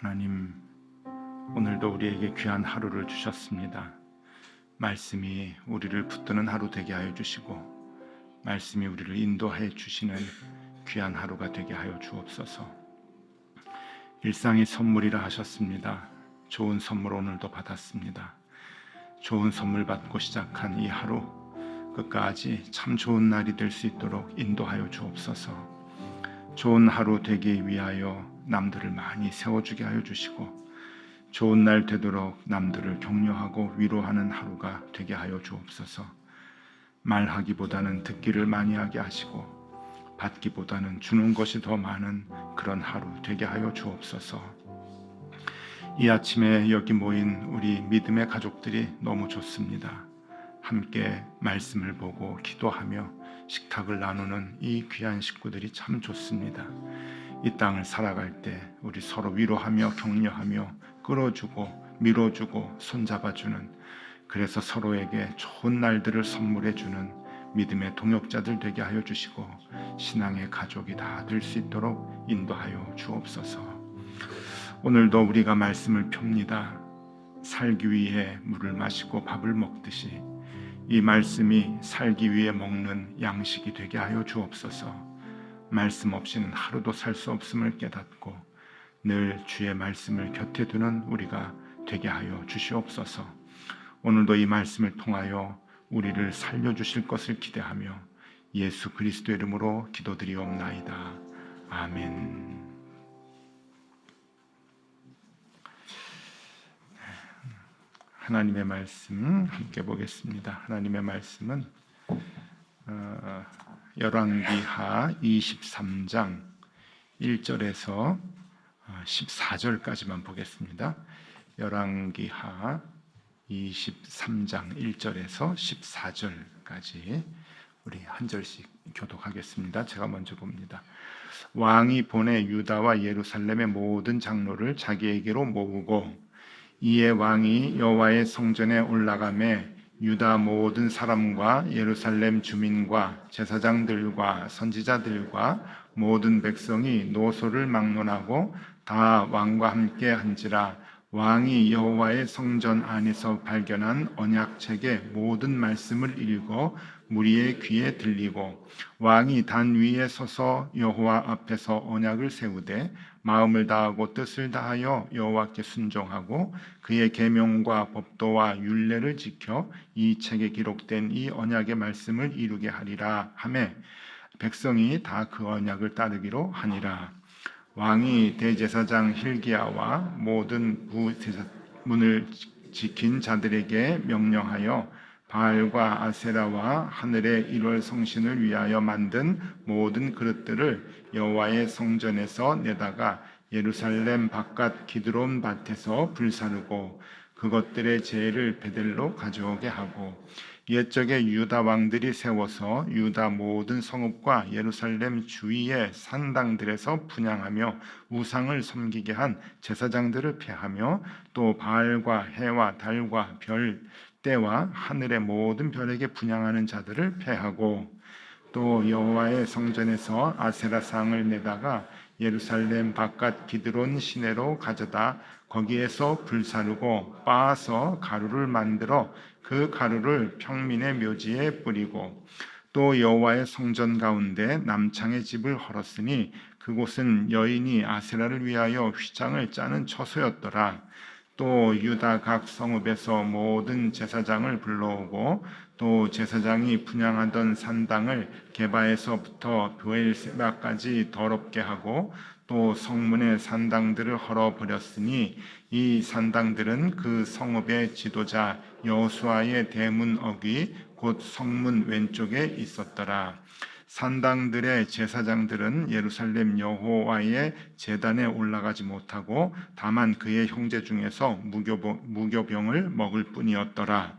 하나님, 오늘도 우리에게 귀한 하루를 주셨습니다. 말씀이 우리를 붙드는 하루 되게 하여 주시고, 말씀이 우리를 인도하여 주시는 귀한 하루가 되게 하여 주옵소서. 일상이 선물이라 하셨습니다. 좋은 선물 오늘도 받았습니다. 좋은 선물 받고 시작한 이 하루 끝까지 참 좋은 날이 될 수 있도록 인도하여 주옵소서. 좋은 하루 되기 위하여 남들을 많이 세워주게 하여 주시고, 좋은 날 되도록 남들을 격려하고 위로하는 하루가 되게 하여 주옵소서. 말하기보다는 듣기를 많이 하게 하시고, 받기보다는 주는 것이 더 많은 그런 하루 되게 하여 주옵소서. 이 아침에 여기 모인 우리 믿음의 가족들이 너무 좋습니다. 함께 말씀을 보고 기도하며 식탁을 나누는 이 귀한 식구들이 참 좋습니다. 이 땅을 살아갈 때 우리 서로 위로하며 격려하며 끌어주고 밀어주고 손잡아주는, 그래서 서로에게 좋은 날들을 선물해주는 믿음의 동역자들 되게 하여 주시고, 신앙의 가족이 다 될 수 있도록 인도하여 주옵소서. 오늘도 우리가 말씀을 펴니다. 살기 위해 물을 마시고 밥을 먹듯이 이 말씀이 살기 위해 먹는 양식이 되게 하여 주옵소서. 말씀 없이는 하루도 살 수 없음을 깨닫고 늘 주의 말씀을 곁에 두는 우리가 되게 하여 주시옵소서. 오늘도 이 말씀을 통하여 우리를 살려주실 것을 기대하며 예수 그리스도의 이름으로 기도드리옵나이다. 아멘. 하나님의 말씀 함께 보겠습니다. 하나님의 말씀은 열왕기하 23장 1절에서 14절까지만 보겠습니다. 열왕기하 23장 1절에서 14절까지 우리 한 절씩 교독하겠습니다. 제가 먼저 봅니다. 왕이 보내 유다와 예루살렘의 모든 장로를 자기에게로 모으고, 이에 왕이 여호와의 성전에 올라가매 유다 모든 사람과 예루살렘 주민과 제사장들과 선지자들과 모든 백성이 노소를 막론하고 다 왕과 함께 한지라. 왕이 여호와의 성전 안에서 발견한 언약책의 모든 말씀을 읽어 무리의 귀에 들리고, 왕이 단 위에 서서 여호와 앞에서 언약을 세우되 마음을 다하고 뜻을 다하여 여호와께 순종하고 그의 계명과 법도와 율례를 지켜 이 책에 기록된 이 언약의 말씀을 이루게 하리라 하매, 백성이 다 그 언약을 따르기로 하니라. 왕이 대제사장 hil기야와 모든 문을 지킨 자들에게 명령하여 바알과 아세라와 하늘의 일월 성신을 위하여 만든 모든 그릇들을 여호와의 성전에서 내다가 예루살렘 바깥 기드론 밭에서 불사르고 그것들의 제를 베델로 가져오게 하고, 옛적에 유다 왕들이 세워서 유다 모든 성읍과 예루살렘 주위의 산당들에서 분향하며 우상을 섬기게 한 제사장들을 폐하며, 또 바알과 해와 달과 별 때와 하늘의 모든 별에게 분향하는 자들을 폐하고, 또 여호와의 성전에서 아세라상을 내다가 예루살렘 바깥 기드론 시내로 가져다 거기에서 불사르고 빻아서 가루를 만들어 그 가루를 평민의 묘지에 뿌리고, 또 여호와의 성전 가운데 남창의 집을 헐었으니 그곳은 여인이 아세라를 위하여 휘장을 짜는 처소였더라. 또 유다 각 성읍에서 모든 제사장을 불러오고, 또 제사장이 분향하던 산당을 게바에서부터 브엘세바까지 더럽게 하고, 또 성문의 산당들을 헐어버렸으니 이 산당들은 그 성읍의 지도자 여호수아의 대문 어귀 곧 성문 왼쪽에 있었더라. 산당들의 제사장들은 예루살렘 여호와의 제단에 올라가지 못하고 다만 그의 형제 중에서 무교병을 먹을 뿐이었더라.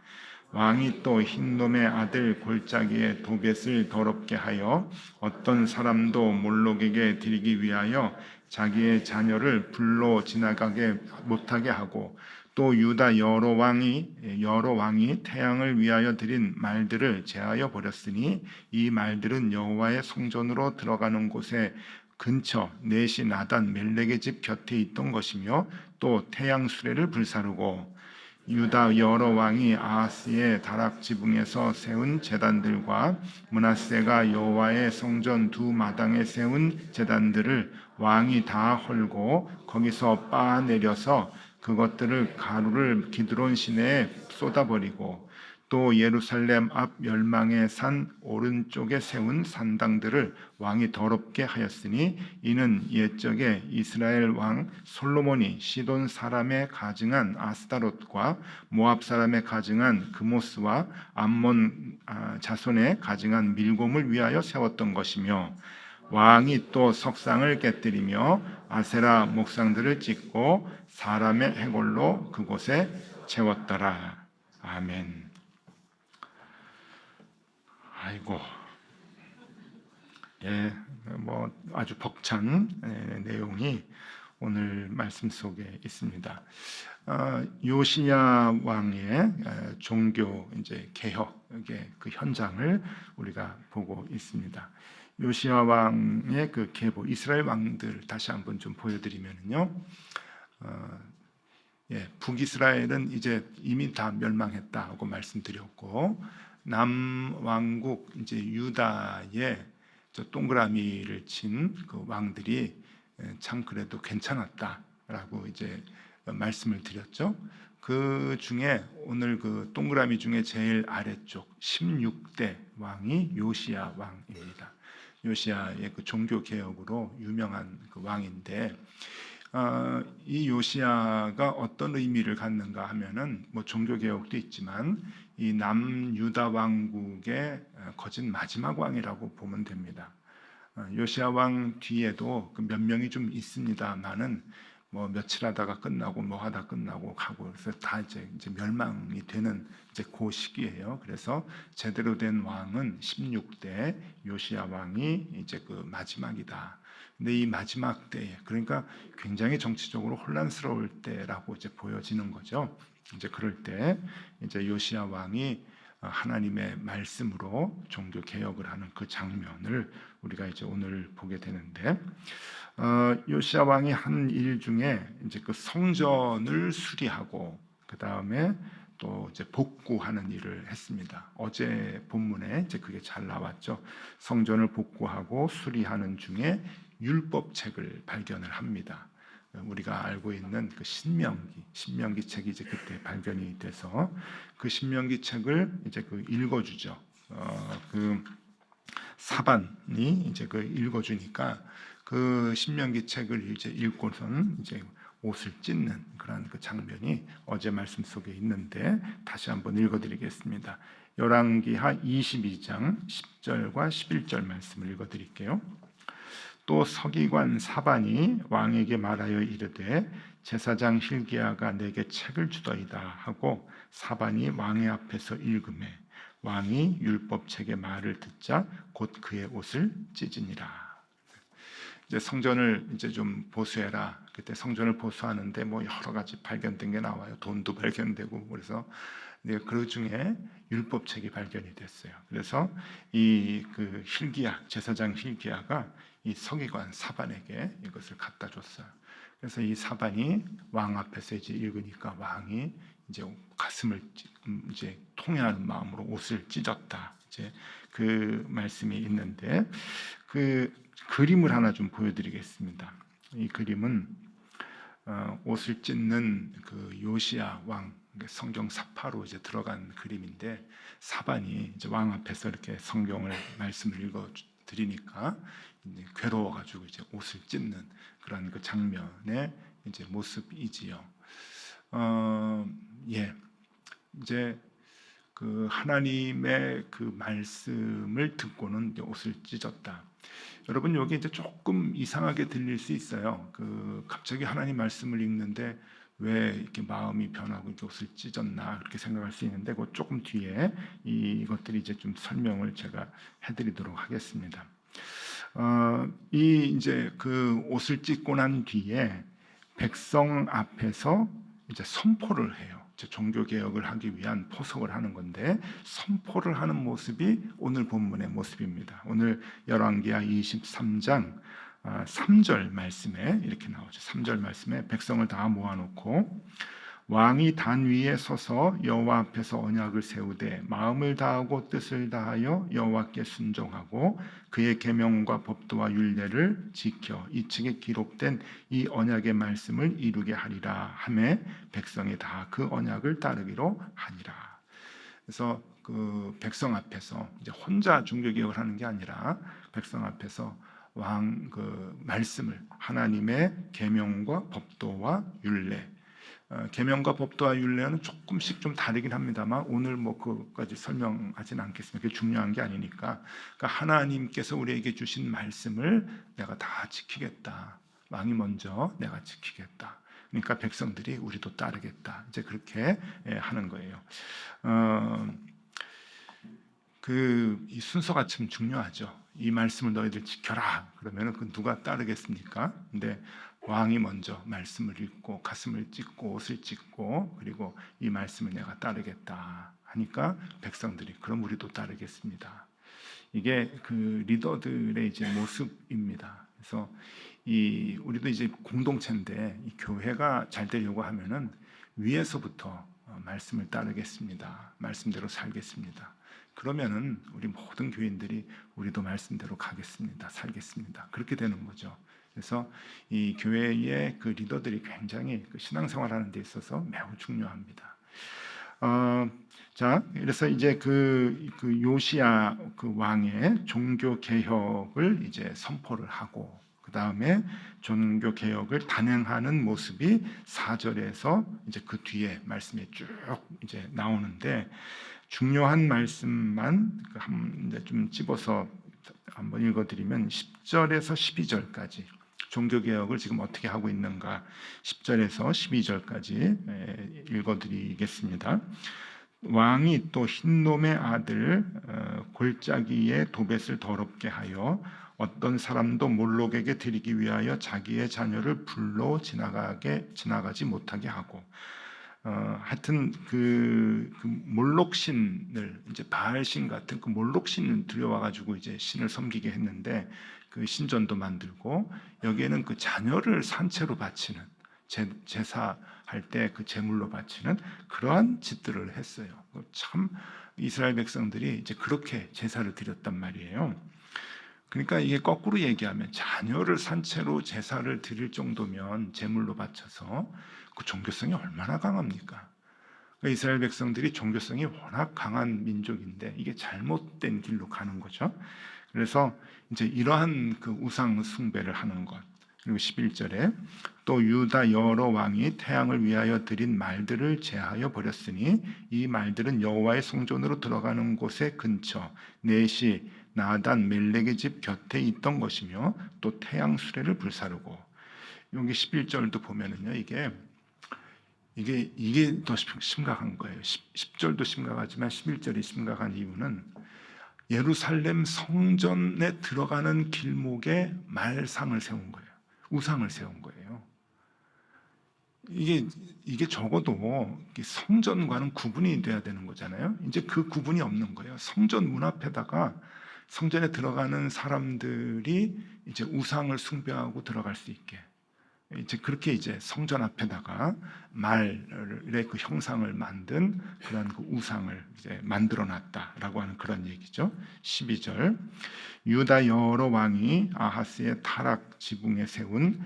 왕이 또 흰놈의 아들 골짜기의 도벳을 더럽게 하여 어떤 사람도 몰록에게 드리기 위하여 자기의 자녀를 불로 지나가게 못하게 하고, 또 유다 여러 왕이 태양을 위하여 드린 말들을 제하여 버렸으니 이 말들은 여호와의 성전으로 들어가는 곳에 근처 넷이 나단 멜렉의 집 곁에 있던 것이며 또 태양 수레를 불사르고 유다 여러 왕이 아하스의 다락 지붕에서 세운 제단들과 므낫세가 여호와의 성전 두 마당에 세운 제단들을 왕이 다 헐고 거기서 빻아내려서 그것들을 가루를 기드론 시내에 쏟아버리고 또 예루살렘 앞 열망의 산 오른쪽에 세운 산당들을 왕이 더럽게 하였으니 이는 옛적에 이스라엘 왕 솔로몬이 시돈 사람의 가증한 아스타롯과 모압 사람의 가증한 그모스와 암몬 자손의 가증한 밀곰을 위하여 세웠던 것이며 왕이 또 석상을 깨뜨리며 아세라 목상들을 찍고 사람의 해골로 그곳에 채웠더라. 아멘. 아이고, 예, 뭐 아주 벅찬 내용이 오늘 말씀 속에 있습니다. 요시야 왕의 종교 이제 개혁의 그 현장을 우리가 보고 있습니다. 요시야 왕의 그 계보, 이스라엘 왕들 다시 한번 좀 보여드리면요. 북이스라엘은 이제 이미 다 멸망했다고 말씀드렸고, 남왕국 이제 유다의 저 동그라미를 친 그 왕들이 참 그래도 괜찮았다라고 이제 말씀을 드렸죠. 그 중에 오늘 그 동그라미 중에 제일 아래쪽 16대 왕이 요시야 왕입니다. 요시야의 그 종교 개혁으로 유명한 그 왕인데, 이 요시야가 어떤 의미를 갖는가 하면은 뭐 종교 개혁도 있지만 이 남유다 왕국의 거짓 마지막 왕이라고 보면 됩니다. 요시야 왕 뒤에도 그 몇 명이 좀 있습니다만은 뭐 며칠 하다가 끝나고 뭐 하다 끝나고 가고 그래서 다 이제 멸망이 되는 이제 그 시기예요. 그래서 제대로 된 왕은 16대 요시야 왕이 이제 그 마지막이다. 근데 이 마지막 때에, 그러니까 굉장히 정치적으로 혼란스러울 때라고 이제 보여지는 거죠. 이제 그럴 때 이제 요시야 왕이 하나님의 말씀으로 종교 개혁을 하는 그 장면을 우리가 이제 오늘 보게 되는데, 요시야 왕이 한 일 중에 이제 그 성전을 수리하고 그 다음에 또 이제 복구하는 일을 했습니다. 어제 본문에 이제 그게 잘 나왔죠. 성전을 복구하고 수리하는 중에 율법책을 발견을 합니다. 우리가 알고 있는 그 신명기 책이 이제 그때 발견이 돼서 그 신명기 책을 이제 그 읽어주죠. 그 사반이 이제 그 읽어주니까 그 신명기 책을 이제 읽고선 이제 옷을 찢는 그런 그 장면이 어제 말씀 속에 있는데 다시 한번 읽어드리겠습니다. 열왕기하 22장 10절과 11절 말씀을 읽어드릴게요. 또 서기관 사반이 왕에게 말하여 이르되 제사장 hil기야가 내게 책을 주더이다 하고 사반이 왕의 앞에서 읽으매 왕이 율법책의 말을 듣자 곧 그의 옷을 찢으니라. 이제 성전을 이제 좀 보수해라. 그때 성전을 보수하는데 뭐 여러 가지 발견된 게 나와요. 돈도 발견되고 그래서 그 중에 율법책이 발견이 됐어요. 그래서 이 그 hil기야 제사장 hil기야가 이 서기관 사반에게 이것을 갖다 줬어요. 그래서 이 사반이 왕 앞에서 이제 읽으니까 왕이 이제 가슴을 이제 통회하는 마음으로 옷을 찢었다. 이제 그 말씀이 있는데 그 그림을 하나 좀 보여드리겠습니다. 이 그림은 옷을 찢는 그 요시야 왕 성경 사파로 이제 들어간 그림인데 사반이 이제 왕 앞에서 이렇게 성경을 말씀을 읽어 드리니까 이제 괴로워가지고 이제 옷을 찢는 그런 그 장면의 이제 모습이지요. 이제 그 하나님의 그 말씀을 듣고는 이제 옷을 찢었다. 여러분 여기 이제 조금 이상하게 들릴 수 있어요. 그 갑자기 하나님 말씀을 읽는데 왜 이렇게 마음이 변하고 이렇게 옷을 찢었나 그렇게 생각할 수 있는데 그 조금 뒤에 이것들이 이제 좀 설명을 제가 해드리도록 하겠습니다. 이 이제 그 옷을 찢고 난 뒤에 백성 앞에서 이제 선포를 해요. 종교 개혁을 하기 위한 포석을 하는 건데 선포를 하는 모습이 오늘 본문의 모습입니다. 오늘 열왕기하 23장 3절 말씀에 이렇게 나오죠. 3절 말씀에 백성을 다 모아놓고 왕이 단 위에 서서 여호와 앞에서 언약을 세우되 마음을 다하고 뜻을 다하여 여호와께 순종하고 그의 계명과 법도와 율례를 지켜 이 책에 기록된 이 언약의 말씀을 이루게 하리라 하매 백성이 다 그 언약을 따르기로 하니라. 그래서 그 백성 앞에서 이제 혼자 종교개혁을 하는 게 아니라 백성 앞에서 왕 그 말씀을 하나님의 계명과 법도와 율례, 계명과 법도와 율례는 조금씩 좀 다르긴 합니다만 오늘 뭐 그것까지 설명하지는 않겠습니다. 그게 중요한 게 아니니까. 그러니까 하나님께서 우리에게 주신 말씀을 내가 다 지키겠다. 왕이 먼저 내가 지키겠다. 그러니까 백성들이 우리도 따르겠다. 이제 그렇게 하는 거예요. 이 순서가 참 중요하죠. 이 말씀을 너희들 지켜라. 그러면은 그 누가 따르겠습니까? 근데 왕이 먼저 말씀을 읽고 가슴을 찢고 옷을 찢고 그리고 이 말씀을 내가 따르겠다 하니까 백성들이 그럼 우리도 따르겠습니다. 이게 그 리더들의 이제 모습입니다. 그래서 우리도 이제 공동체인데 이 교회가 잘 되려고 하면은 위에서부터 말씀을 따르겠습니다. 말씀대로 살겠습니다. 그러면은 우리 모든 교인들이 우리도 말씀대로 가겠습니다. 살겠습니다. 그렇게 되는 거죠. 그래서 이 교회의 그 리더들이 굉장히 그 신앙생활하는 데 있어서 매우 중요합니다. 자, 그래서 이제 그 요시야 그 왕의 종교 개혁을 이제 선포를 하고 그 다음에 종교 개혁을 단행하는 모습이 4절에서 이제 그 뒤에 말씀이 쭉 이제 나오는데 중요한 말씀만 이제 좀 집어서 한번 읽어드리면 10절에서 12절까지 종교개혁을 지금 어떻게 하고 있는가 10절에서 12절까지 읽어드리겠습니다. 왕이 또 흰놈의 아들 골짜기의 도벳을 더럽게 하여 어떤 사람도 몰록에게 드리기 위하여 자기의 자녀를 불로 지나가지 못하게 하고 하여튼 그 몰록신을 이제 바알신 같은 그 몰록신을 들여와 가지고 이제 신을 섬기게 했는데 그 신전도 만들고 여기에는 그 자녀를 산채로 바치는 제사할 때 그 제물로 바치는 그러한 짓들을 했어요. 참 이스라엘 백성들이 이제 그렇게 제사를 드렸단 말이에요. 그러니까 이게 거꾸로 얘기하면 자녀를 산채로 제사를 드릴 정도면 제물로 바쳐서 그 종교성이 얼마나 강합니까? 그러니까 이스라엘 백성들이 종교성이 워낙 강한 민족인데 이게 잘못된 길로 가는 거죠. 그래서 이제 이러한 그 우상 숭배를 하는 것. 그리고 11절에 또 유다 여러 왕이 태양을 위하여 드린 말들을 제하여 버렸으니 이 말들은 여호와의 성전으로 들어가는 곳의 근처 넷이 나단 멜렉의 집 곁에 있던 것이며 또 태양 수레를 불사르고 여기 11절도 보면은요 이게 더 심각한 거예요. 10절도 심각하지만 11절이 심각한 이유는 예루살렘 성전에 들어가는 길목에 말상을 세운 거예요. 우상을 세운 거예요. 이게 적어도 성전과는 구분이 돼야 되는 거잖아요. 이제 그 구분이 없는 거예요. 성전 문 앞에다가 성전에 들어가는 사람들이 이제 우상을 숭배하고 들어갈 수 있게 이제 그렇게 이제 성전 앞에다가 말의 그 형상을 만든 그런 그 우상을 이제 만들어놨다라고 하는 그런 얘기죠. 12절 유다 여러 왕이 아하스의 타락 지붕에 세운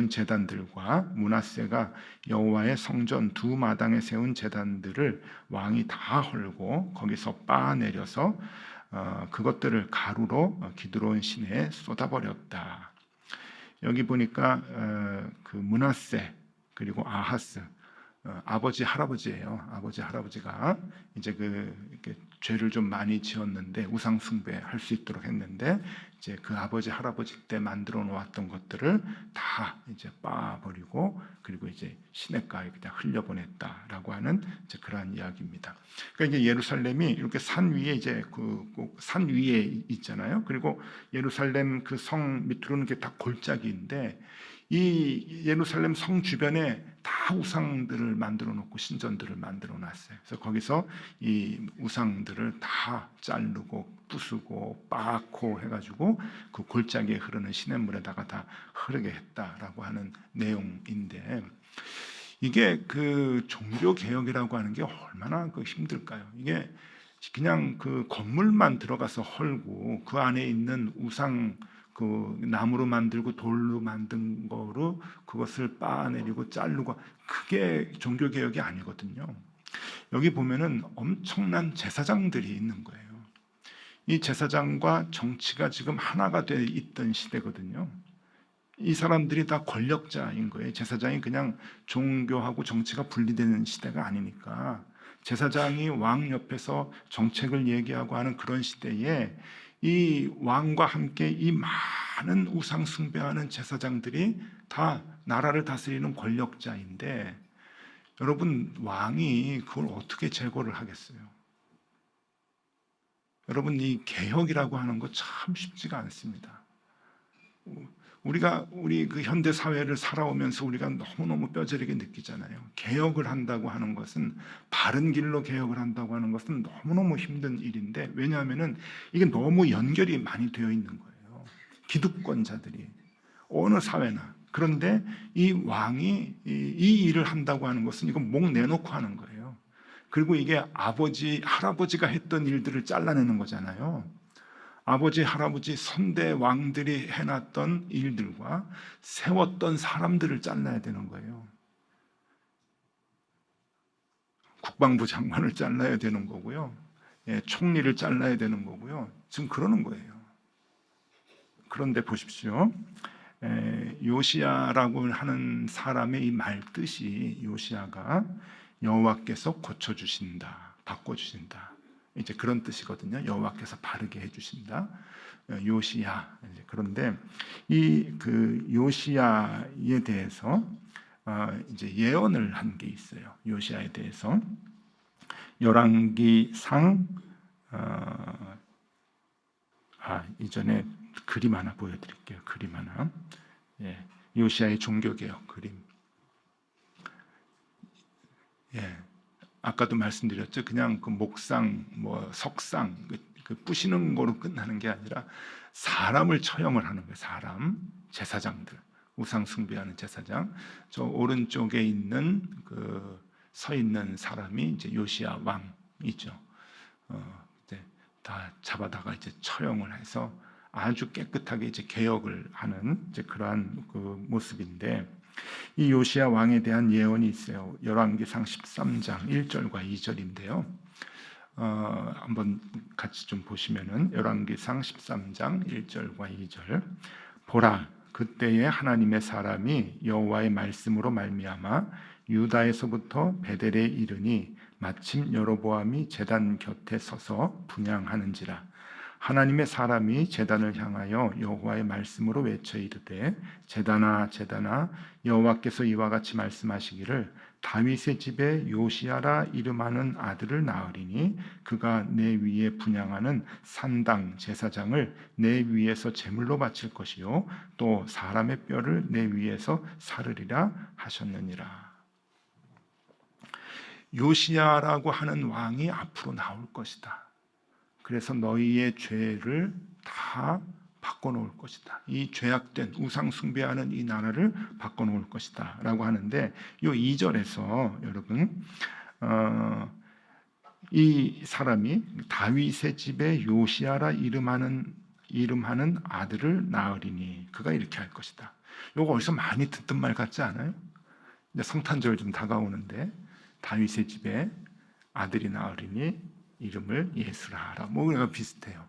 제단들과 므낫세가 여호와의 성전 두 마당에 세운 제단들을 왕이 다 헐고 거기서 빻아내려서 그것들을 가루로 기드론 시내에 쏟아버렸다. 여기 보니까 그 므낫세 그리고 아하스 아버지 할아버지예요. 아버지 할아버지가 이제 이렇게 죄를 좀 많이 지었는데 우상 숭배할 수 있도록 했는데 이제 그 아버지 할아버지 때 만들어 놓았던 것들을 다 이제 빻아버리고 그리고 이제 시냇가에 그냥 흘려보냈다라고 하는 이제 그러한 이야기입니다. 그러니까 이제 예루살렘이 이렇게 산 위에 이제 산 위에 있잖아요. 그리고 예루살렘 그 성 밑으로는 이게 다 골짜기인데 이 예루살렘 성 주변에 다 다 우상들을 만들어 놓고 신전들을 만들어 놨어요. 그래서 거기서 이 우상들을 다 자르고 부수고 빻고 해가지고 그 골짜기에 흐르는 시냇물에다가 다 흐르게 했다라고 하는 내용인데, 이게 그 종교 개혁이라고 하는 게 얼마나 그 힘들까요? 이게 그냥 그 건물만 들어가서 헐고 그 안에 있는 우상, 그 나무로 만들고 돌로 만든 거로 그것을 빻아내리고 자르고, 그게 종교 개혁이 아니거든요. 여기 보면은 엄청난 제사장들이 있는 거예요. 이 제사장과 정치가 지금 하나가 돼 있던 시대거든요. 이 사람들이 다 권력자인 거예요. 제사장이 그냥 종교하고 정치가 분리되는 시대가 아니니까, 제사장이 왕 옆에서 정책을 얘기하고 하는 그런 시대에 이 왕과 함께 이 많은 우상 숭배하는 제사장들이 다 나라를 다스리는 권력자인데, 여러분, 왕이 그걸 어떻게 제거를 하겠어요? 여러분, 이 개혁이라고 하는 거 참 쉽지가 않습니다. 우리 그 현대 사회를 살아오면서 우리가 너무너무 뼈저리게 느끼잖아요. 개혁을 한다고 하는 것은, 바른 길로 개혁을 한다고 하는 것은 너무너무 힘든 일인데, 왜냐하면은 이게 너무 연결이 많이 되어 있는 거예요. 기득권자들이 어느 사회나. 그런데 이 왕이 이 일을 한다고 하는 것은 이건 목 내놓고 하는 거예요. 그리고 이게 아버지, 할아버지가 했던 일들을 잘라내는 거잖아요. 아버지, 할아버지, 선대 왕들이 해놨던 일들과 세웠던 사람들을 잘라야 되는 거예요. 국방부 장관을 잘라야 되는 거고요. 총리를 잘라야 되는 거고요. 지금 그러는 거예요. 그런데 보십시오. 요시야라고 하는 사람의 이 말 뜻이, 요시야가 여호와께서 고쳐주신다, 바꿔주신다, 이제 그런 뜻이거든요. 여호와께서 바르게 해주신다, 요시야. 그런데 이 그 요시야에 대해서 이제 예언을 한 게 있어요. 요시야에 대해서 열왕기상, 이전에 그림 하나 보여드릴게요. 그림 하나. 요시야의 종교개혁 그림. 아까도 말씀드렸죠. 그냥 그 목상, 뭐 석상, 그 부시는 거로 끝나는 게 아니라 사람을 처형을 하는 거예요. 사람, 제사장들, 우상 숭배하는 제사장. 저 오른쪽에 있는 그 서 있는 사람이 이제 요시야 왕이죠. 이제 다 잡아다가 이제 처형을 해서 아주 깨끗하게 이제 개혁을 하는 이제 그러한 그 모습인데, 이 요시야 왕에 대한 예언이 있어요. 열왕기상 13장 1절과 2절인데요. 한번 같이 좀 보시면은, 열왕기상 13장 1절과 2절. 보라, 그때에 하나님의 사람이 여호와의 말씀으로 말미암아 유다에서부터 베델에 이르니 마침 여로보암이 제단 곁에 서서 분향하는지라. 하나님의 사람이 제단을 향하여 여호와의 말씀으로 외쳐 이르되, 제단아 제단아, 여호와께서 이와 같이 말씀하시기를, 다윗의 집에 요시야라 이름하는 아들을 낳으리니 그가 내 위에 분향하는 산당 제사장을 내 위에서 제물로 바칠 것이요 또 사람의 뼈를 내 위에서 사르리라 하셨느니라. 요시야라고 하는 왕이 앞으로 나올 것이다. 그래서 너희의 죄를 다 바꿔놓을 것이다. 이 죄악된 우상 숭배하는 이 나라를 바꿔놓을 것이다 라고 하는데, 이 2절에서 여러분, 이 사람이 다윗의 집에 요시야라 이름하는 아들을 낳으리니 그가 이렇게 할 것이다. 이거 어디서 많이 듣던 말 같지 않아요? 이제 성탄절 좀 다가오는데, 다윗의 집에 아들이 낳으리니 이름을 예수라. 뭐가 비슷해요.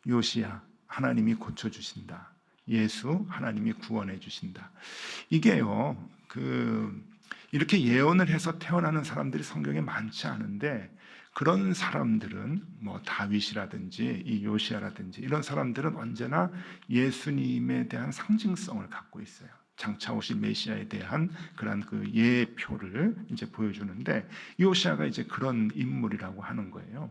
요시야, 하나님이 고쳐주신다. 예수, 하나님이 구원해 주신다. 이게요, 이렇게 예언을 해서 태어나는 사람들이 성경에 많지 않은데, 그런 사람들은 뭐 다윗이라든지 이 요시야라든지 이런 사람들은 언제나 예수님에 대한 상징성을 갖고 있어요. 장차 오실 메시아에 대한 그런 그 예표를 이제 보여주는데, 요시야가 이제 그런 인물이라고 하는 거예요.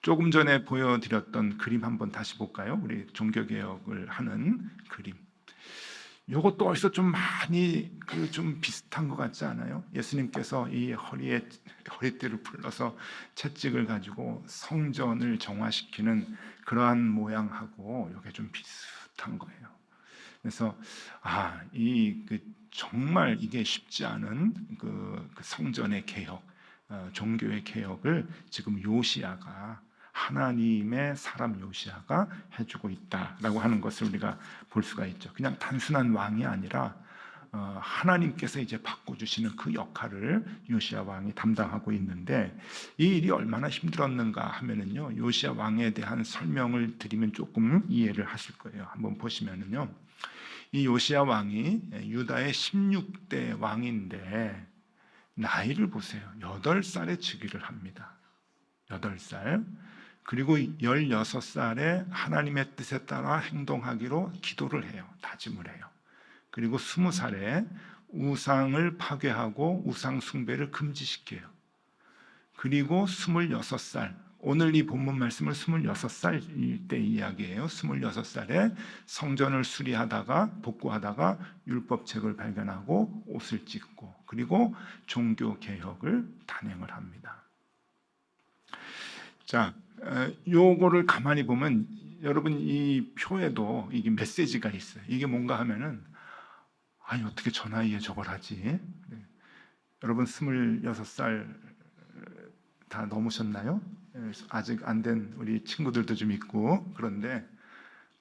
조금 전에 보여드렸던 그림 한번 다시 볼까요? 우리 종교개혁을 하는 그림. 이것도 어디서 좀 많이 그 좀 비슷한 것 같지 않아요? 예수님께서 이 허리띠를 풀러서 채찍을 가지고 성전을 정화시키는 그러한 모양하고 이게 좀 비슷한 거예요. 그래서 정말 이게 쉽지 않은 그 성전의 개혁, 종교의 개혁을 지금 요시야가, 하나님의 사람 요시야가 해주고 있다라고 하는 것을 우리가 볼 수가 있죠. 그냥 단순한 왕이 아니라 하나님께서 이제 바꿔주시는 그 역할을 요시야 왕이 담당하고 있는데, 이 일이 얼마나 힘들었는가 하면은요, 요시야 왕에 대한 설명을 드리면 조금 이해를 하실 거예요. 한번 보시면은요, 이 요시야 왕이 유다의 16대 왕인데 나이를 보세요. 8살에 즉위를 합니다. 8살. 그리고 16살에 하나님의 뜻에 따라 행동하기로 기도를 해요. 다짐을 해요. 그리고 20살에 우상을 파괴하고 우상 숭배를 금지시켜요. 그리고 26살, 오늘 이 본문 말씀은 26살 때 이야기예요. 26살에 성전을 수리하다가 복구하다가 율법책을 발견하고 옷을 찢고, 그리고 종교 개혁을 단행을 합니다. 자, 요거를 가만히 보면 여러분 이 표에도 이게 메시지가 있어요. 이게 뭔가 하면은 아니 어떻게 저 나이에 저걸 하지? 네. 여러분 26살 다 넘으셨나요? 아직 안 된 우리 친구들도 좀 있고, 그런데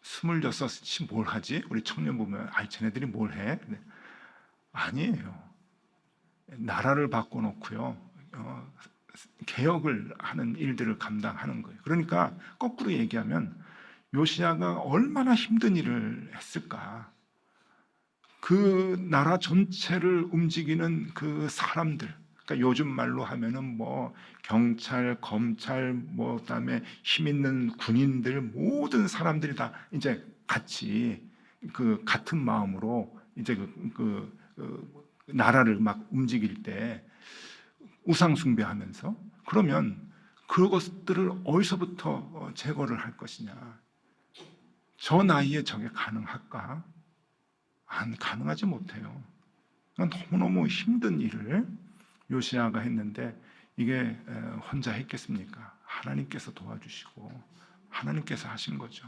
26이 뭘 하지? 우리 청년 보면 쟤네들이 뭘 해? 네. 아니에요. 나라를 바꿔놓고요, 개혁을 하는 일들을 감당하는 거예요. 그러니까 거꾸로 얘기하면 요시야가 얼마나 힘든 일을 했을까? 그 나라 전체를 움직이는 그 사람들, 그러니까 요즘 말로 하면은 뭐 경찰, 검찰, 뭐 그다음에 힘 있는 군인들, 모든 사람들이 다 이제 같이 그 같은 마음으로 이제 나라를 막 움직일 때 우상 숭배하면서, 그러면 그것들을 어디서부터 제거를 할 것이냐? 저 나이에 저게 가능할까? 안 가능하지 못해요. 너무너무 힘든 일을 요시야가 했는데 이게 혼자 했겠습니까? 하나님께서 도와주시고 하나님께서 하신 거죠.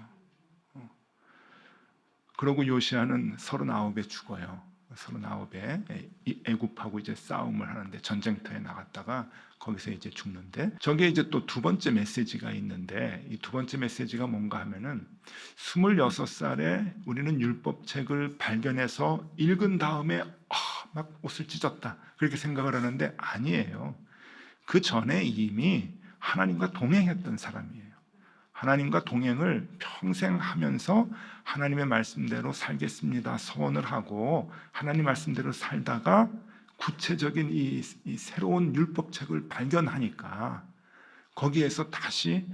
그러고 요시야는 39에 죽어요. 39에 애굽하고 이제 싸움을 하는데 전쟁터에 나갔다가 거기서 이제 죽는데, 저게 이제 또 두 번째 메시지가 있는데, 이 두 번째 메시지가 뭔가 하면은 26살에 우리는 율법책을 발견해서 읽은 다음에 막 옷을 찢었다 그렇게 생각을 하는데 아니에요. 그 전에 이미 하나님과 동행했던 사람이에요. 하나님과 동행을 평생 하면서 하나님의 말씀대로 살겠습니다 서원을 하고 하나님 말씀대로 살다가 구체적인 이 새로운 율법책을 발견하니까 거기에서 다시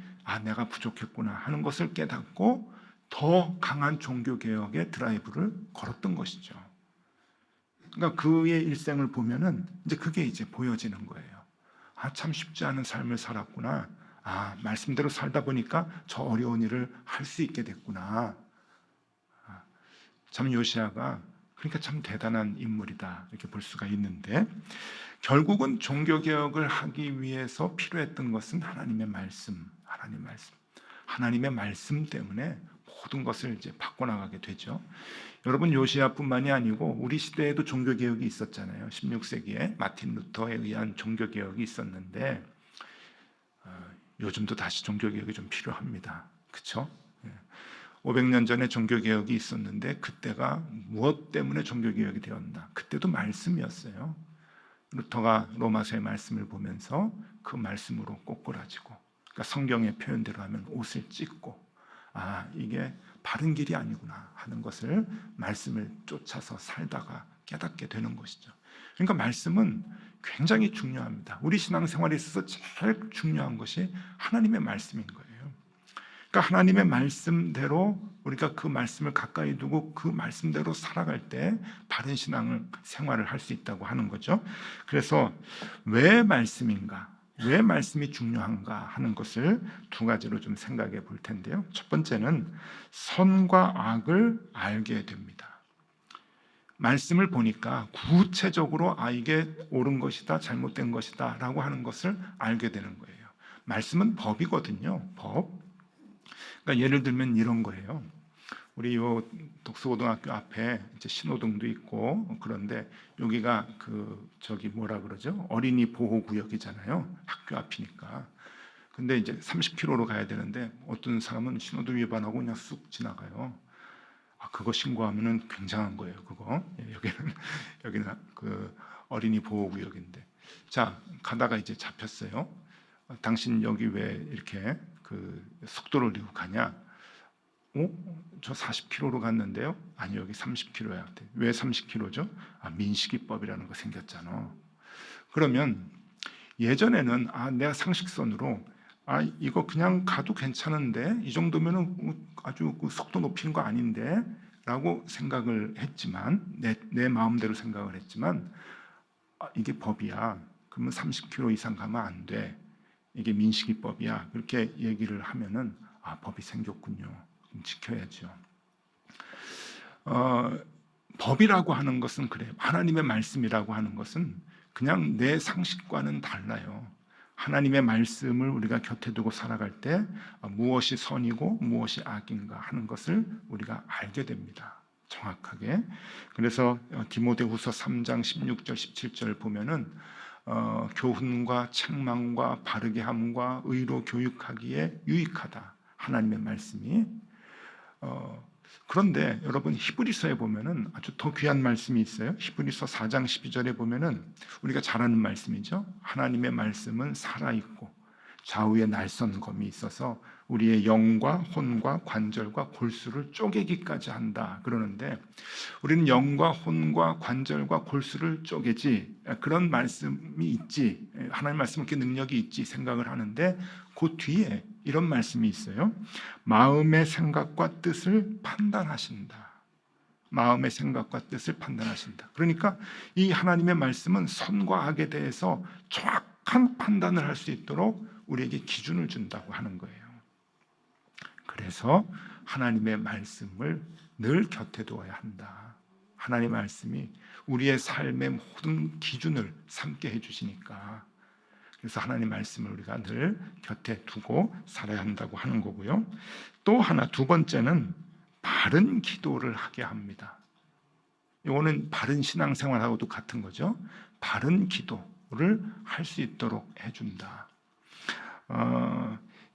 내가 부족했구나 하는 것을 깨닫고 더 강한 종교개혁의 드라이브를 걸었던 것이죠. 그러니까 그의 일생을 보면은 이제 그게 이제 보여지는 거예요. 참 쉽지 않은 삶을 살았구나. 말씀대로 살다 보니까 저 어려운 일을 할 수 있게 됐구나. 참 요시야가 그러니까 참 대단한 인물이다 이렇게 볼 수가 있는데, 결국은 종교개혁을 하기 위해서 필요했던 것은 하나님의 말씀, 하나님의 말씀 때문에 모든 것을 이제 바꿔나가게 되죠. 여러분 요시야뿐만이 아니고 우리 시대에도 종교개혁이 있었잖아요. 16세기에 마틴 루터에 의한 종교개혁이 있었는데 요즘도 다시 종교개혁이 좀 필요합니다. 그렇죠? 500년 전에 종교개혁이 있었는데 그때가 무엇 때문에 종교개혁이 되었나? 그때도 말씀이었어요. 루터가 로마서의 말씀을 보면서 그 말씀으로 꼬꾸라지고, 그러니까 성경의 표현대로 하면 옷을 찢고 이게 바른 길이 아니구나 하는 것을 말씀을 쫓아서 살다가 깨닫게 되는 것이죠. 그러니까 말씀은 굉장히 중요합니다. 우리 신앙생활에 있어서 제일 중요한 것이 하나님의 말씀인 거예요. 그러니까 하나님의 말씀대로 우리가 그 말씀을 가까이 두고 그 말씀대로 살아갈 때 바른 생활을 할 수 있다고 하는 거죠. 그래서 왜 말씀인가? 왜 말씀이 중요한가 하는 것을 두 가지로 좀 생각해 볼 텐데요. 첫 번째는 선과 악을 알게 됩니다. 말씀을 보니까 구체적으로 이게 옳은 것이다, 잘못된 것이다 라고 하는 것을 알게 되는 거예요. 말씀은 법이거든요. 법. 그러니까 예를 들면 이런 거예요. 우리 요 독서고등학교 앞에 이제 신호등도 있고, 그런데 여기가 저기 뭐라 그러죠? 어린이 보호구역이잖아요. 학교 앞이니까. 근데 이제 30km로 가야 되는데 어떤 사람은 신호등 위반하고 그냥 쑥 지나가요. 그거 신고하면은 굉장한 거예요. 그거. 여기는 어린이 보호구역인데. 자, 가다가 이제 잡혔어요. 당신 여기 왜 이렇게 속도를 내고 가냐? 저 40km로 갔는데요. 아니, 여기 30km야. 왜 30km죠? 민식이법이라는 거 생겼잖아. 그러면 예전에는 내가 상식선으로 이거 그냥 가도 괜찮은데 이 정도면은 아주 속도 높이는 거 아닌데 라고 생각을 했지만, 내 마음대로 생각을 했지만, 이게 법이야. 그러면 30km 이상 가면 안 돼. 이게 민식이법이야. 그렇게 얘기를 하면은 법이 생겼군요. 그럼 지켜야죠. 법이라고 하는 것은 그래요. 하나님의 말씀이라고 하는 것은 그냥 내 상식과는 달라요. 하나님의 말씀을 우리가 곁에 두고 살아갈 때 무엇이 선이고 무엇이 악인가 하는 것을 우리가 알게 됩니다. 정확하게. 그래서 디모데후서 3장 16절 17절 보면은 교훈과 책망과 바르게 함과 의로 교육하기에 유익하다. 하나님의 말씀이. 그런데 여러분 히브리서에 보면은 아주 더 귀한 말씀이 있어요. 히브리서 4장 12절에 보면은 우리가 잘 아는 말씀이죠. 하나님의 말씀은 살아있고 좌우에 날선 검이 있어서 우리의 영과 혼과 관절과 골수를 쪼개기까지 한다 그러는데, 우리는 영과 혼과 관절과 골수를 쪼개지, 그런 말씀이 있지, 하나님 말씀은 이렇게 능력이 있지 생각을 하는데, 그 뒤에 이런 말씀이 있어요. 마음의 생각과 뜻을 판단하신다. 마음의 생각과 뜻을 판단하신다. 그러니까 이 하나님의 말씀은 선과 악에 대해서 정확한 판단을 할 수 있도록 우리에게 기준을 준다고 하는 거예요. 그래서 하나님의 말씀을 늘 곁에 두어야 한다. 하나님의 말씀이 우리의 삶의 모든 기준을 삼게 해주시니까, 그래서 하나님 말씀을 우리가 늘 곁에 두고 살아야 한다고 하는 거고요. 또 하나, 두 번째는 바른 기도를 하게 합니다. 이거는 바른 신앙생활하고도 같은 거죠. 바른 기도를 할 수 있도록 해준다.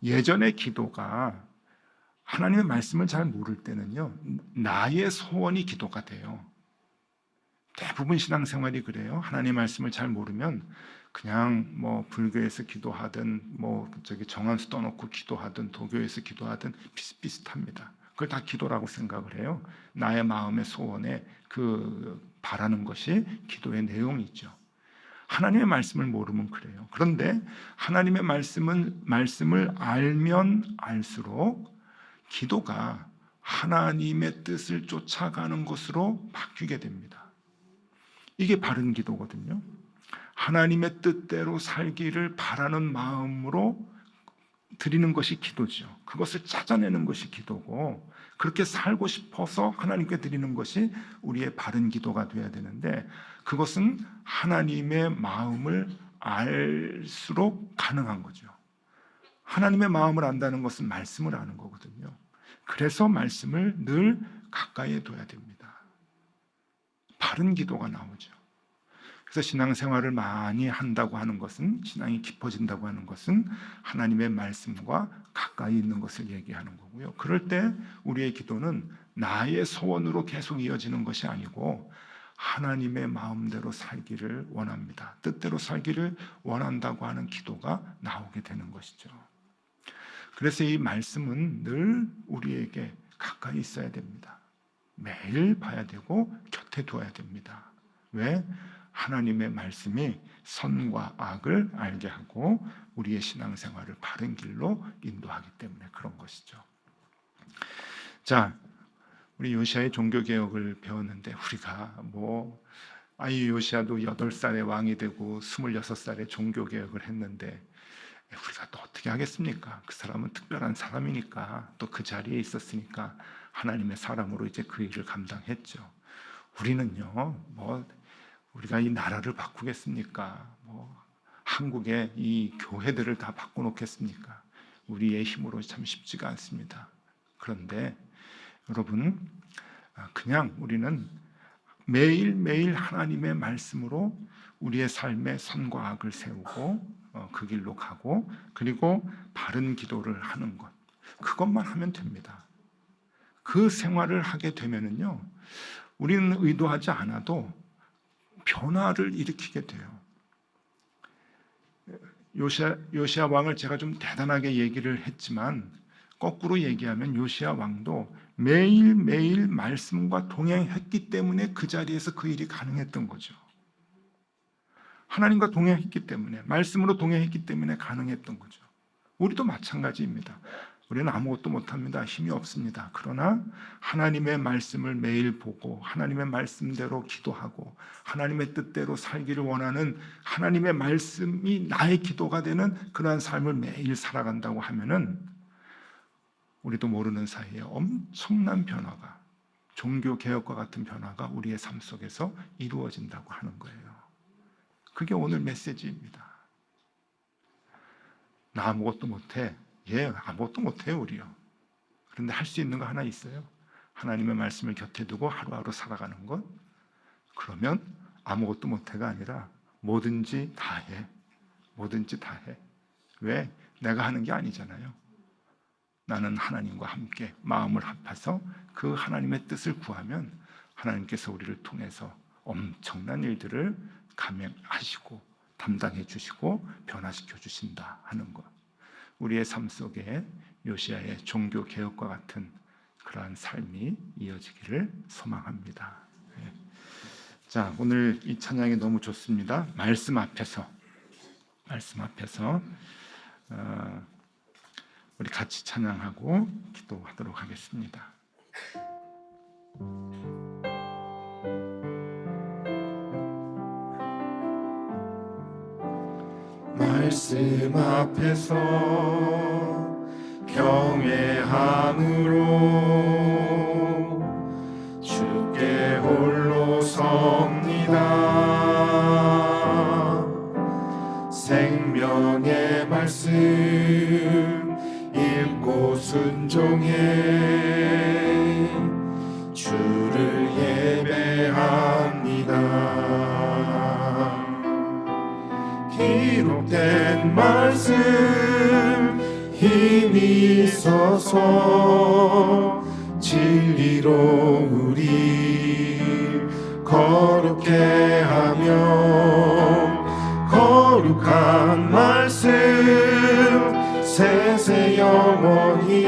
예전의 기도가 하나님의 말씀을 잘 모를 때는요, 나의 소원이 기도가 돼요. 대부분 신앙생활이 그래요. 하나님의 말씀을 잘 모르면 그냥 불교에서 기도하든 정한수 떠놓고 기도하든 도교에서 기도하든 비슷비슷합니다. 그걸 다 기도라고 생각을 해요. 나의 마음의 소원에 바라는 것이 기도의 내용이죠. 하나님의 말씀을 모르면 그래요. 그런데 하나님의 말씀을 알면 알수록 기도가 하나님의 뜻을 쫓아가는 것으로 바뀌게 됩니다. 이게 바른 기도거든요. 하나님의 뜻대로 살기를 바라는 마음으로 드리는 것이 기도죠. 그것을 찾아내는 것이 기도고, 그렇게 살고 싶어서 하나님께 드리는 것이 우리의 바른 기도가 되어야 되는데, 그것은 하나님의 마음을 알수록 가능한 거죠. 하나님의 마음을 안다는 것은 말씀을 아는 거거든요. 그래서 말씀을 늘 가까이에 둬야 됩니다. 바른 기도가 나오죠. 그래서 신앙생활을 많이 한다고 하는 것은, 신앙이 깊어진다고 하는 것은 하나님의 말씀과 가까이 있는 것을 얘기하는 거고요. 그럴 때 우리의 기도는 나의 소원으로 계속 이어지는 것이 아니고 하나님의 마음대로 살기를 원합니다. 뜻대로 살기를 원한다고 하는 기도가 나오게 되는 것이죠. 그래서 이 말씀은 늘 우리에게 가까이 있어야 됩니다. 매일 봐야 되고 곁에 두어야 됩니다. 왜? 하나님의 말씀이 선과 악을 알게 하고 우리의 신앙생활을 바른 길로 인도하기 때문에 그런 것이죠. 자, 우리 요시아의 종교개혁을 배웠는데, 우리가 요시아도 8살에 왕이 되고 26살에 종교개혁을 했는데 우리가 또 어떻게 하겠습니까? 그 사람은 특별한 사람이니까, 또 그 자리에 있었으니까 하나님의 사람으로 이제 그 일을 감당했죠. 우리는요, 우리가 이 나라를 바꾸겠습니까? 한국의 이 교회들을 다 바꿔놓겠습니까? 우리의 힘으로 참 쉽지가 않습니다. 그런데 여러분, 그냥 우리는 매일매일 하나님의 말씀으로 우리의 삶에 선과 악을 세우고 그 길로 가고, 그리고 바른 기도를 하는 것, 그것만 하면 됩니다. 그 생활을 하게 되면은요, 우리는 의도하지 않아도 변화를 일으키게 돼요. 요시야 왕을 제가 좀 대단하게 얘기를 했지만, 거꾸로 얘기하면 요시야 왕도 매일매일 말씀과 동행했기 때문에 그 자리에서 그 일이 가능했던 거죠. 하나님과 동행했기 때문에, 말씀으로 동행했기 때문에 가능했던 거죠. 우리도 마찬가지입니다. 우리는 아무것도 못합니다. 힘이 없습니다. 그러나 하나님의 말씀을 매일 보고 하나님의 말씀대로 기도하고 하나님의 뜻대로 살기를 원하는, 하나님의 말씀이 나의 기도가 되는 그러한 삶을 매일 살아간다고 하면은 우리도 모르는 사이에 엄청난 변화가, 종교개혁과 같은 변화가 우리의 삶 속에서 이루어진다고 하는 거예요. 그게 오늘 메시지입니다. 나 아무것도 못해. 아무것도 못해요, 우리요. 그런데 할 수 있는 거 하나 있어요. 하나님의 말씀을 곁에 두고 하루하루 살아가는 것. 그러면 아무것도 못해가 아니라 뭐든지 다 해. 뭐든지 다 해. 왜? 내가 하는 게 아니잖아요. 나는 하나님과 함께 마음을 합해서 그 하나님의 뜻을 구하면 하나님께서 우리를 통해서 엄청난 일들을 감행하시고 담당해 주시고 변화시켜 주신다 하는 것. 우리의 삶 속에 요시야의 종교 개혁과 같은 그러한 삶이 이어지기를 소망합니다. 자, 오늘 이 찬양이 너무 좋습니다. 말씀 앞에서 우리 같이 찬양하고 기도하도록 하겠습니다. 말씀 앞에서 경외함으로 주께 홀로 섭니다. 생명의 말씀 읽고 순종해 주를 예배합니다. 기록된 말씀 힘이 있어서 진리로 우리 거룩게 하며 거룩한 말씀 세세 영원히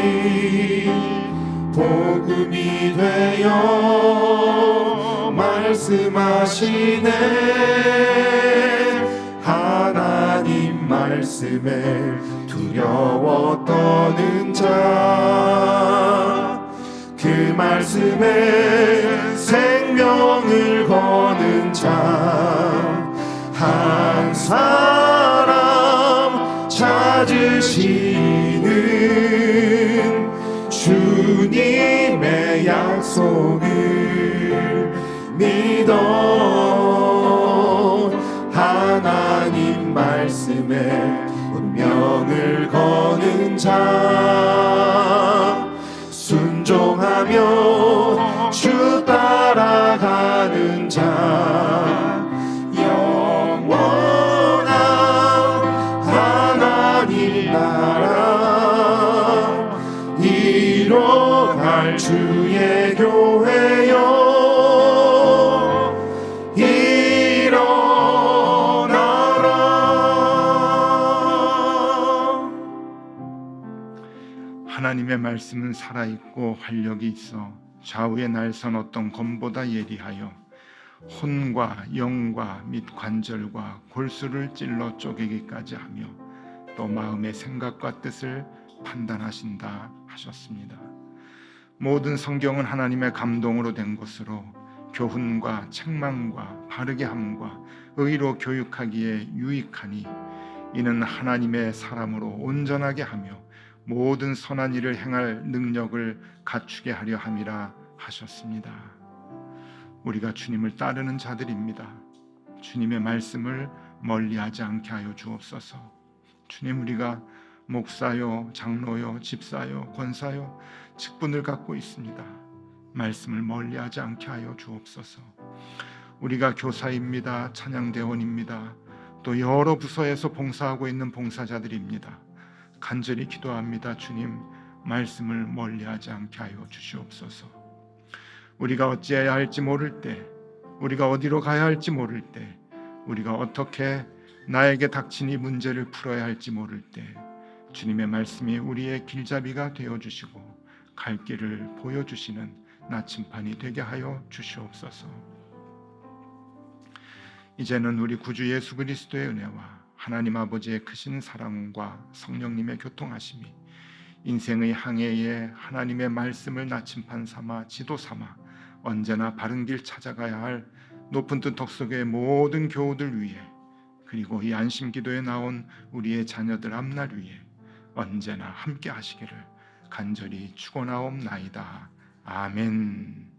복음이 되어 말씀하시네. 하나님 말씀에 두려워 떠는 자, 그 말씀에 생명을 거는 자 한 사람 찾으시는 주님의 약속을 믿어 하나님 말씀에 운명을 거는 자, 순종하며 주 따라가는 자, 영원한 하나님 나라 이뤄갈 주의 교회여 하나님의 말씀은 살아있고 활력이 있어 좌우의 날선 어떤 검보다 예리하여 혼과 영과 및 관절과 골수를 찔러 쪼개기까지 하며 또 마음의 생각과 뜻을 판단하신다 하셨습니다. 모든 성경은 하나님의 감동으로 된 것으로 교훈과 책망과 바르게 함과 의로 교육하기에 유익하니 이는 하나님의 사람으로 온전하게 하며 모든 선한 일을 행할 능력을 갖추게 하려 함이라 하셨습니다. 우리가 주님을 따르는 자들입니다. 주님의 말씀을 멀리하지 않게 하여 주옵소서. 주님, 우리가 목사요, 장로요, 집사요, 권사요, 직분을 갖고 있습니다. 말씀을 멀리하지 않게 하여 주옵소서. 우리가 교사입니다. 찬양대원입니다. 또 여러 부서에서 봉사하고 있는 봉사자들입니다. 간절히 기도합니다. 주님, 말씀을 멀리하지 않게 하여 주시옵소서. 우리가 어찌해야 할지 모를 때, 우리가 어디로 가야 할지 모를 때, 우리가 어떻게 나에게 닥친 이 문제를 풀어야 할지 모를 때 주님의 말씀이 우리의 길잡이가 되어주시고 갈 길을 보여주시는 나침판이 되게 하여 주시옵소서. 이제는 우리 구주 예수 그리스도의 은혜와 하나님 아버지의 크신 사랑과 성령님의 교통하심이 인생의 항해에 하나님의 말씀을 나침판 삼아 지도 삼아 언제나 바른 길 찾아가야 할 높은 뜻 덕석의 모든 교우들 위해, 그리고 이 안심기도에 나온 우리의 자녀들 앞날 위에 언제나 함께 하시기를 간절히 축원하옵나이다. 아멘.